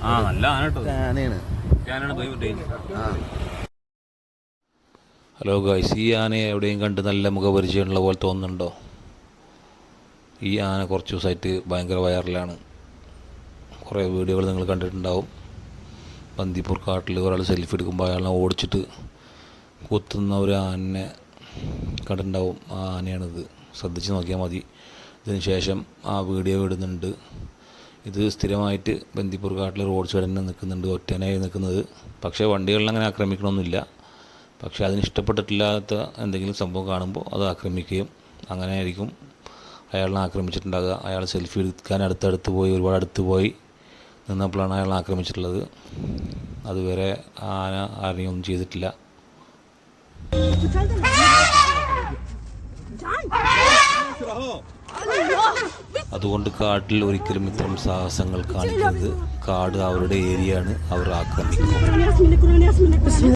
നല്ല ആനയാണ്. Hello guys, ഈ ആനയെ എവിടെയും കണ്ട് നല്ല മുഖപരിചയമുള്ള പോലെ തോന്നുന്നുണ്ടോ? ഈ ആന കുറച്ച് ദിവസമായിട്ട് ഭയങ്കര വൈറലാണ്. കുറേ വീഡിയോകൾ നിങ്ങൾ കണ്ടിട്ടുണ്ടാവും. ബന്ദിപ്പൂർ കാട്ടിൽ ഒരാൾ സെൽഫി എടുക്കുമ്പോൾ അയാളെ ഓടിച്ചിട്ട് കുത്തുന്ന ഒരു ആനനെ കണ്ടിട്ടുണ്ടാവും. ആ ആനയാണിത്. ശ്രദ്ധിച്ച് നോക്കിയാൽ മതി. ഇതിന് ശേഷം ആ വീഡിയോ ഇടുന്നുണ്ട്. ഇത് സ്ഥിരമായിട്ട് ബന്ദിപ്പൂർ കാട്ടിൽ റോഡ് സൈഡിൽ തന്നെ നിൽക്കുന്നുണ്ട്, ഒറ്റനായി നിൽക്കുന്നത്. പക്ഷേ വണ്ടികളിൽ അങ്ങനെ ആക്രമിക്കണമെന്നില്ല. പക്ഷേ അതിന് ഇഷ്ടപ്പെട്ടിട്ടില്ലാത്ത എന്തെങ്കിലും സംഭവം കാണുമ്പോൾ അത് ആക്രമിക്കുകയും അങ്ങനെ ആയിരിക്കും അയാളെ ആക്രമിച്ചിട്ടുണ്ടാകുക. അയാൾ സെൽഫി എടുക്കാൻ അടുത്ത് പോയി, ഒരുപാട് അടുത്ത് പോയി നിന്നപ്പോഴാണ് അയാളെ ആക്രമിച്ചിട്ടുള്ളത്. അതുവരെ ആന ആരെയും ഒന്നും ചെയ്തിട്ടില്ല. അതുകൊണ്ട് കാട്ടിൽ ഒരിക്കലും ഇത്തരം സാഹസങ്ങൾ കാണിക്കരുത്. കാട് അവരുടെ ഏരിയയാണ്, അവർ ആക്രമിക്കും.